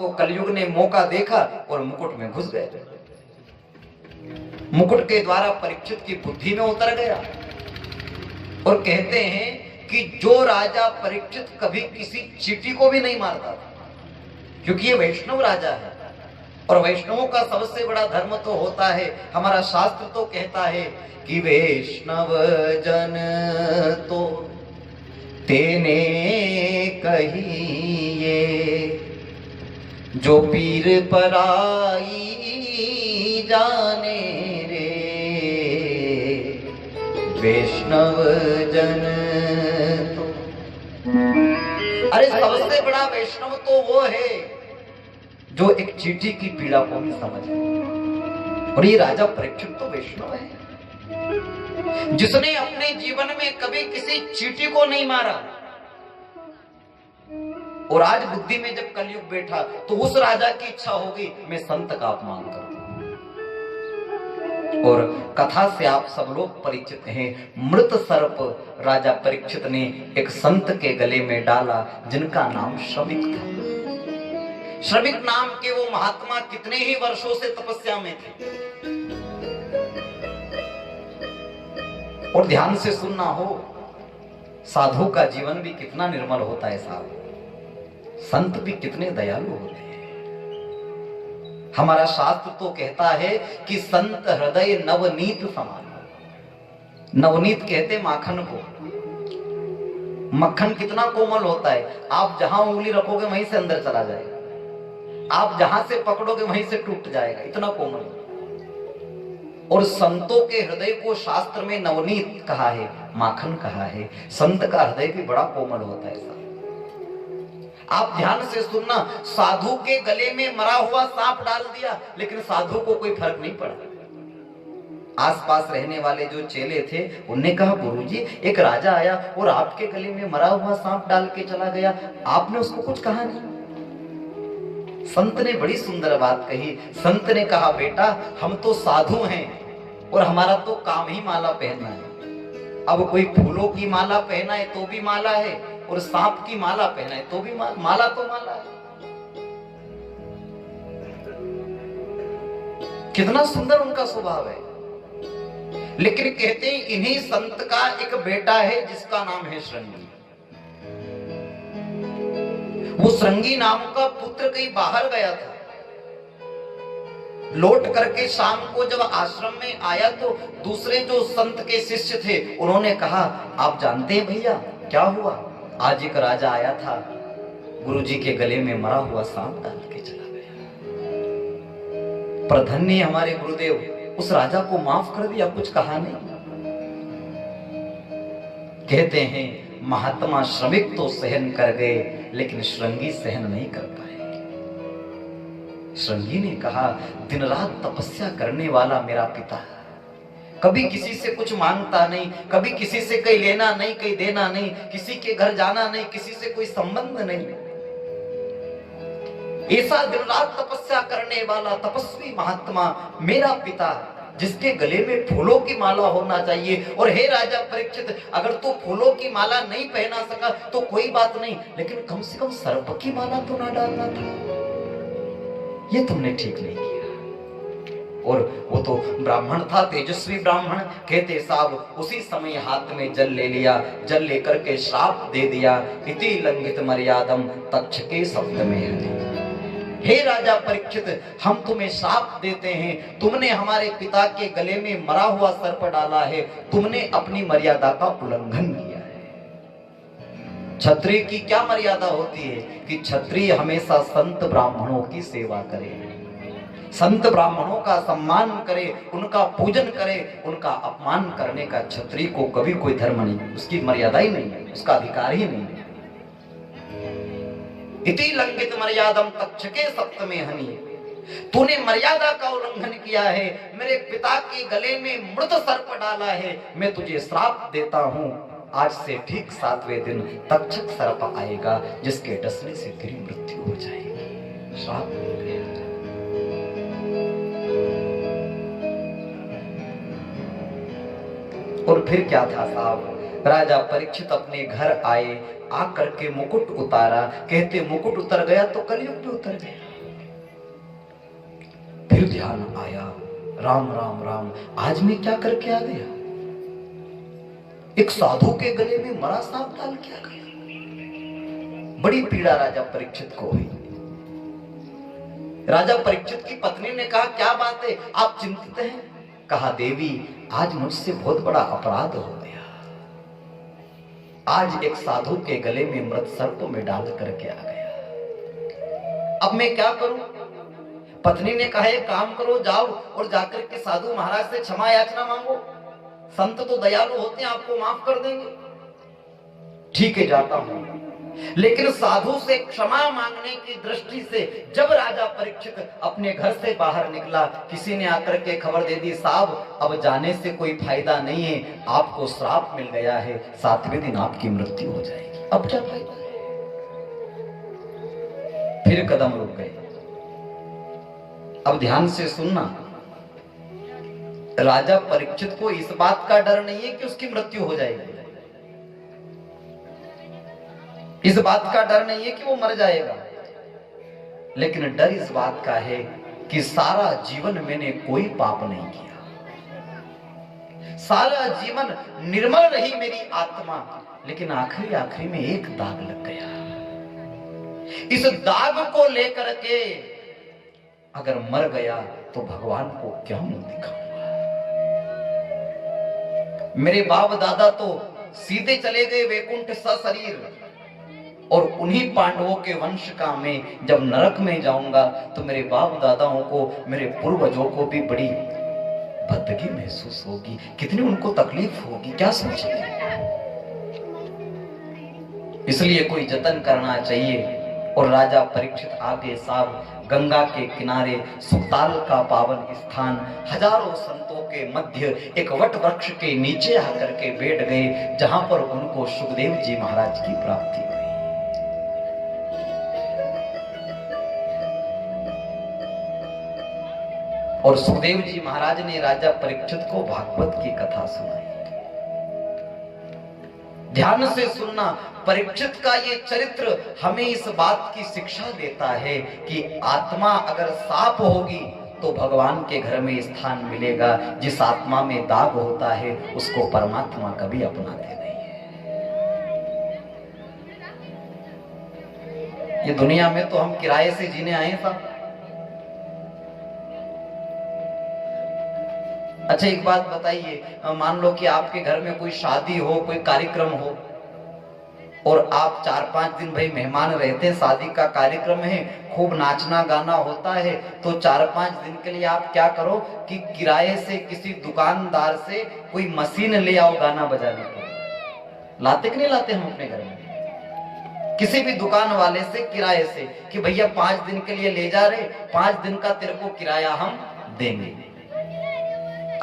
तो कलयुग ने मौका देखा और मुकुट में घुस गए। मुकुट के द्वारा परीक्षित की बुद्धि में उतर गया और कहते हैं कि जो राजा परीक्षित कभी किसी चींटी को भी नहीं मारता था, क्योंकि ये वैष्णव राजा है और वैष्णवों का सबसे बड़ा धर्म तो होता है, हमारा शास्त्र तो कहता है कि वैष्णव जन तो तेने कहिए, जो पीर पराई जाने रे, वैष्णव जन तो। अरे सबसे बड़ा वैष्णव तो वो है जो एक चींटी की पीड़ा को भी समझे, और ये राजा परीक्षित तो वैष्णव है जिसने अपने जीवन में कभी किसी चींटी को नहीं मारा। और आज बुद्धि में जब कलयुग बैठा तो उस राजा की इच्छा होगी मैं संत का अपमान करूं। और कथा से आप सब लोग परिचित हैं, मृत सर्प राजा परीक्षित ने एक संत के गले में डाला जिनका नाम श्रमिक था। श्रमिक नाम के वो महात्मा कितने ही वर्षों से तपस्या में थे। और ध्यान से सुनना हो, साधु का जीवन भी कितना निर्मल होता है साहब, संत भी कितने दयालु होते हैं। हमारा शास्त्र तो कहता है कि संत हृदय नवनीत समान। नवनीत कहते माखन को। मक्खन कितना कोमल होता है, आप जहां उंगली रखोगे वहीं से अंदर चला जाएगा, आप जहां से पकड़ोगे वहीं से टूट जाएगा, इतना कोमल। और संतों के हृदय को शास्त्र में नवनीत कहा है, माखन कहा है। संत का हृदय भी बड़ा कोमल होता है साहब। आप ध्यान से सुनना, साधु के गले में मरा हुआ सांप डाल दिया लेकिन साधु को कोई फर्क नहीं पड़ा। आसपास रहने वाले जो चेले थे उनने कहा गुरुजी एक राजा आया और आपके गले में मरा हुआ सांप डाल के चला गया, आपने उसको कुछ कहा नहीं। संत ने बड़ी सुंदर बात कही। संत ने कहा बेटा हम तो साधु हैं और हमारा तो काम ही माला पहनना है। अब कोई फूलों की माला पहना है तो भी माला है, और सांप की माला पहना है तो भी माला तो माला है। कितना सुंदर उनका स्वभाव है। लेकिन कहते हैं इन्हीं संत का एक बेटा है जिसका नाम है श्रृंगी। वो श्रृंगी नाम का पुत्र कहीं बाहर गया था, लौट करके शाम को जब आश्रम में आया तो दूसरे जो संत के शिष्य थे उन्होंने कहा आप जानते हैं भैया क्या हुआ, आज एक राजा आया था, गुरुजी के गले में मरा हुआ सांप डाल के चला गया, पर धन्य हमारे गुरुदेव उस राजा को माफ कर दिया, कुछ कहा नहीं। कहते हैं महात्मा श्रमिक तो सहन कर गए लेकिन श्रृंगी सहन नहीं कर पाए। श्रृंगी ने कहा दिन रात तपस्या करने वाला मेरा पिता कभी किसी से कुछ मांगता नहीं, कभी किसी से कहीं लेना नहीं कहीं देना नहीं, किसी के घर जाना नहीं, किसी से कोई संबंध नहीं। ऐसा दिन रात तपस्या करने वाला तपस्वी महात्मा मेरा पिता जिसके गले में फूलों की माला होना चाहिए। और हे राजा परीक्षित अगर तू फूलों की माला नहीं पहना सका तो कोई बात नहीं, लेकिन कम से कम सर्प की माला तो ना डालना था, ये तुमने ठीक नहीं किया। और वो तो ब्राह्मण था, तेजस्वी ब्राह्मण। कहते साहब उसी समय हाथ में जल ले लिया, जल लेकर के श्राप दे दिया, इति लंघित मर्यादम तक्षके शब्द में। हे राजा परीक्षित हम तुम्हें श्राप देते हैं, तुमने हमारे पिता के गले में मरा हुआ सर्प डाला है, तुमने अपनी मर्यादा का उल्लंघन किया है। क्षत्रिय की क्या मर्यादा होती है कि क्षत्रिय हमेशा संत ब्राह्मणों की सेवा करे, संत ब्राह्मणों का सम्मान करे, उनका पूजन करे। उनका अपमान करने का क्षत्रिय को कभी कोई धर्म नहीं, उसकी मर्यादा ही नहीं है, उसका अधिकार ही नहीं है। इति लंघित मर्यादम तक्षके सप्तमे हनि, तूने मर्यादा का उल्लंघन किया है, मेरे पिता के गले में मृत सर्प डाला है, मैं तुझे श्राप देता हूं, आज से ठीक 7वें दिन तक्षक सर्प आएगा जिसके डसने से तेरी मृत्यु हो जाएगी। श्राप हो गया। और फिर क्या था साहब, राजा परीक्षित अपने घर आए, आकर के मुकुट उतारा। कहते मुकुट उतर गया तो कलयुग भी उतर गया। ध्यान आया, राम राम राम, आज मैं क्या करके आ गया? एक साधु के गले में मरा सांप डाल के आ गया। बड़ी पीड़ा राजा परीक्षित को हुई। राजा परीक्षित की पत्नी ने कहा, क्या बात है, आप चिंतित हैं? कहा, देवी, आज मुझसे बहुत बड़ा अपराध हो गया। आज एक साधु के गले में मृत सर्प में डाल करके आ गया। अब मैं क्या करूं? पत्नी ने कहा, एक काम करो, जाओ और जाकर के साधु महाराज से क्षमा याचना मांगो, संत तो दयालु होते हैं, आपको माफ कर देंगे। ठीक है, जाता हूं। लेकिन साधु से क्षमा मांगने की दृष्टि से जब राजा परीक्षित अपने घर से बाहर निकला, किसी ने आकर के खबर दे दी, साहब अब जाने से कोई फायदा नहीं है, आपको श्राप मिल गया है, 7वें दिन आपकी मृत्यु हो जाएगी। अब क्या फायदा है? फिर कदम रुक गए। अब ध्यान से सुनना, राजा परीक्षित को इस बात का डर नहीं है कि उसकी मृत्यु हो जाएगी, इस बात का डर नहीं है कि वो मर जाएगा, लेकिन डर इस बात का है कि सारा जीवन मैंने कोई पाप नहीं किया, सारा जीवन निर्मल रही मेरी आत्मा, लेकिन आखिरी में एक दाग लग गया। इस दाग को लेकर के अगर मर गया तो भगवान को क्या मुंह दिखाऊंगा? मेरे बाप दादा तो सीधे चले गए वैकुंठ सशरीर, और उन्हीं पांडवों के वंश का मैं जब नरक में जाऊंगा तो मेरे बाप दादाओं को, मेरे पूर्वजों को भी बड़ी बदगी महसूस होगी, कितनी उनको तकलीफ होगी, क्या सोचेंगे? इसलिए कोई जतन करना चाहिए। और राजा परीक्षित आगे साहब गंगा के किनारे सुखताल का पावन स्थान, हजारों संतों के मध्य एक वट वृक्ष के नीचे आकर के बैठ गए, जहां पर उनको सुखदेव जी महाराज की प्राप्ति हुई। और सुखदेव जी महाराज ने राजा परीक्षित को भागवत की कथा सुनाई। ध्यान से सुनना, परीक्षित का ये चरित्र हमें इस बात की शिक्षा देता है कि आत्मा अगर साफ होगी तो भगवान के घर में स्थान मिलेगा। जिस आत्मा में दाग होता है उसको परमात्मा कभी अपनाते नहीं है। ये दुनिया में तो हम किराए से जीने आए साहब। अच्छा एक बात बताइए, मान लो कि आपके घर में कोई शादी हो, कोई कार्यक्रम हो, और आप 4-5 दिन भाई मेहमान रहते हैं, शादी का कार्यक्रम है, खूब नाचना गाना होता है, तो 4-5 दिन के लिए आप क्या करो कि किराए से किसी दुकानदार से कोई मशीन ले आओ गाना बजाने को। लाते कि नहीं लाते हम अपने घर में? किसी भी दुकान वाले से किराए से कि भैया 5 दिन के लिए ले जा रहे, 5 दिन का तेरे को किराया हम देंगे।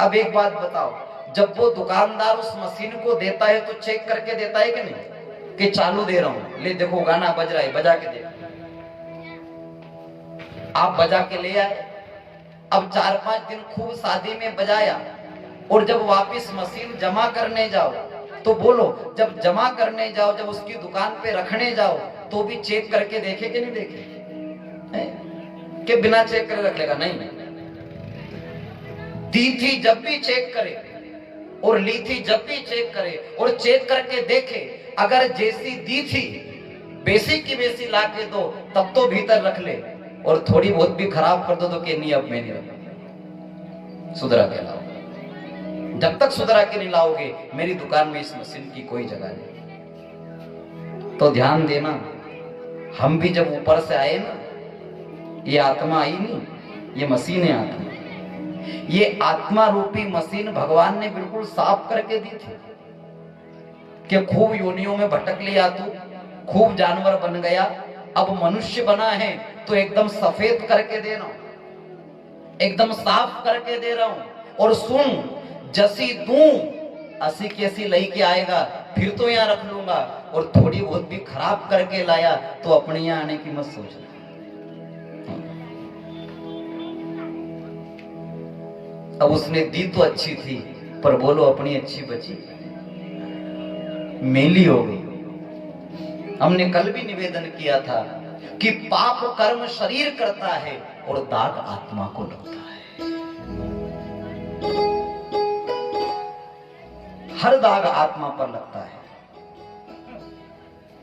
अब एक बात बताओ, जब वो दुकानदार उस मशीन को देता है तो चेक करके देता है कि नहीं कि चालू दे रहा हूं, ले देखो गाना बज रहा है, बजा के दे। आप बजा के ले आए, अब 4-5 दिन खूब शादी में बजाया, और जब वापस मशीन जमा करने जाओ तो बोलो, जब जमा करने जाओ, जब उसकी दुकान पे रखने जाओ तो भी चेक करके देखे कि नहीं देखे? कि बिना चेक करे रख लेगा? नहीं, दी थी जब भी चेक करे और ली थी जब भी चेक करे, और चेक करके देखे, अगर जैसी दी थी बेसी की बेसी ला के दो तब तो भीतर रख ले, और थोड़ी बहुत भी खराब कर दो तो कि नहीं अब मैं नहीं रखूंगा, सुधरा के लाओ। जब तक सुधरा के नहीं लाओगे मेरी दुकान में इस मशीन की कोई जगह नहीं। तो ध्यान देना, हम भी जब ऊपर से आए ना, ये आत्मा आई नहीं, ये मशीन है आत्मा। ये आत्मा रूपी मशीन भगवान ने बिल्कुल साफ करके दी थी कि खूब योनियों में भटक लिया तू, खूब जानवर बन गया, अब मनुष्य बना है तो एकदम सफेद करके दे रहा हूं, एकदम साफ करके दे रहा हूं। और सुन, जैसी तू असी की ऐसी लई के आएगा, फिर तो यहां रख लूंगा, और थोड़ी बहुत भी खराब करके लाया तो अपने यहां आने की मत सोचना। अब उसने दी तो अच्छी थी, पर बोलो अपनी अच्छी बची, मेली हो गई। हमने कल भी निवेदन किया था कि पाप कर्म शरीर करता है और दाग आत्मा को लगता है। हर दाग आत्मा पर लगता है।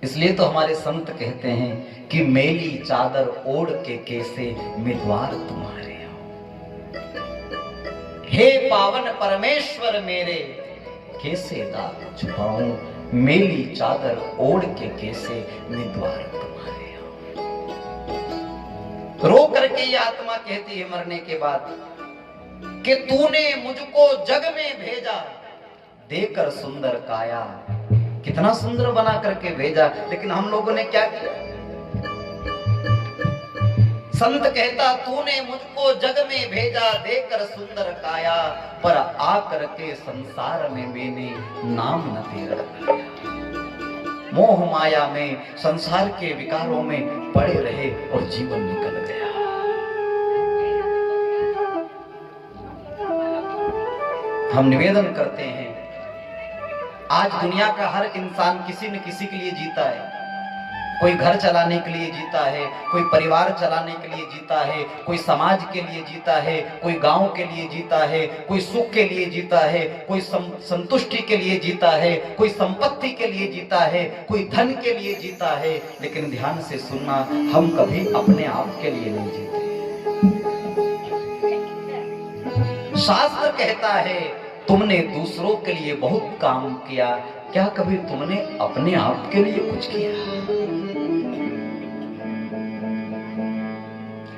इसलिए तो हमारे संत कहते हैं कि मेली चादर ओढ़ के कैसे मैं द्वार तुम्हारे आऊं, हे पावन परमेश्वर मेरे कैसे दाग छुपाऊं, मेली चादर ओढ़ के कैसे मैं द्वार तुम्हारे आऊं। रो करके ये आत्मा कहती है मरने के बाद कि तूने मुझको जग में भेजा देकर सुंदर काया, कितना सुंदर बना करके भेजा, लेकिन हम लोगों ने क्या किया। संत कहता तूने मुझको जग में भेजा देकर सुंदर काया, पर आकर के संसार में मैंने नाम न तेरा लिया। मोह माया में संसार के विकारों में पड़े रहे और जीवन निकल गया। हम निवेदन करते हैं, आज दुनिया का हर इंसान किसी न किसी के लिए जीता है। कोई घर चलाने के लिए जीता है, कोई परिवार चलाने के लिए जीता है, कोई समाज के लिए जीता है, कोई गांव के लिए जीता है, कोई सुख के लिए जीता है, कोई संतुष्टि के लिए जीता है, कोई संपत्ति के लिए जीता है, कोई धन के लिए जीता है। लेकिन ध्यान से सुनना, हम कभी अपने आप के लिए नहीं जीते। शास्त्र कहता है तुमने दूसरों के लिए बहुत काम किया, क्या कभी तुमने अपने आप के लिए कुछ किया?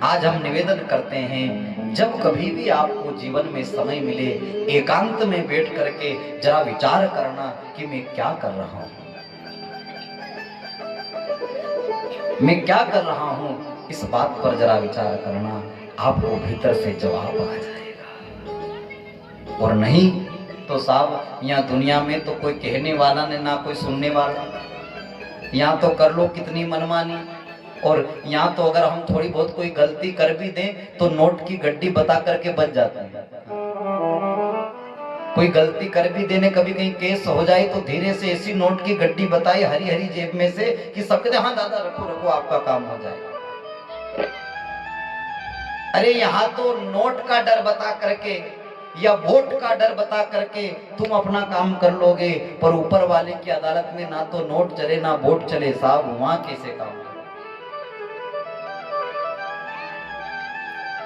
आज हम निवेदन करते हैं, जब कभी भी आपको जीवन में समय मिले, एकांत में बैठ करके जरा विचार करना कि मैं क्या कर रहा हूं, मैं क्या कर रहा हूं। इस बात पर जरा विचार करना, आपको भीतर से जवाब आ जाएगा। और नहीं तो साहब, यहाँ दुनिया में तो कोई कहने वाला नहीं, ना कोई सुनने वाला। यहाँ तो कर लो कितनी मनमानी, और यहाँ तो अगर हम थोड़ी बहुत कोई गलती कर भी दें तो नोट की गड्डी बता करके बच जाते हैं। कोई गलती कर भी देने, कभी कहीं केस हो जाए तो धीरे से ऐसी नोट की गड्डी बताई हरी हरी जेब में से कि सबके हाँ दादा रखो रखो आपका काम हो जाएगा। अरे यहाँ तो नोट का डर बता करके या वोट का डर बता करके तुम अपना काम कर लोगे, पर ऊपर वाले की अदालत में ना तो नोट चले ना वोट चले। साहब वहां कैसे काम?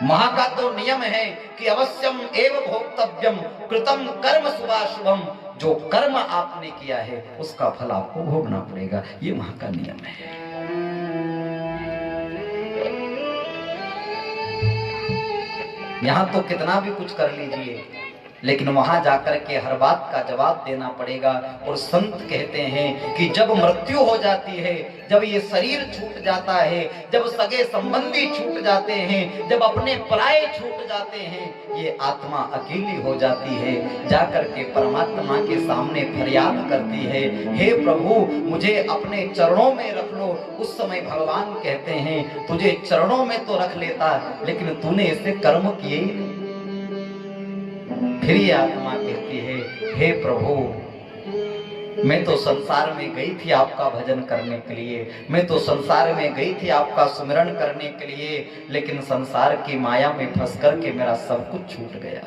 वहां का तो नियम है कि अवश्यम एव भोक्तव्यम कृतम कर्म शुभाशुभम, जो कर्म आपने किया है उसका फल आपको भोगना पड़ेगा। ये वहां का नियम है। यहां तो कितना भी कुछ कर लीजिए, लेकिन वहां जाकर के हर बात का जवाब देना पड़ेगा। और संत कहते हैं कि जब मृत्यु हो जाती है, जब ये शरीर छूट जाता है, जब सगे संबंधी छूट जाते हैं, जब अपने पराये छूट जाते हैं, ये आत्मा अकेली हो जाती है। जाकर के परमात्मा के सामने फरियाद करती है, हे प्रभु मुझे अपने चरणों में रख लो। उस समय भगवान कहते हैं तुझे चरणों में तो रख लेता, लेकिन तूने ऐसे कर्म किए ही नहीं। फिर ये आत्मा कहती है, हे प्रभु मैं तो संसार में गई थी आपका भजन करने के लिए, मैं तो संसार में गई थी आपका सुमिरन करने के लिए, लेकिन संसार की माया में फंस करके मेरा सब कुछ छूट गया।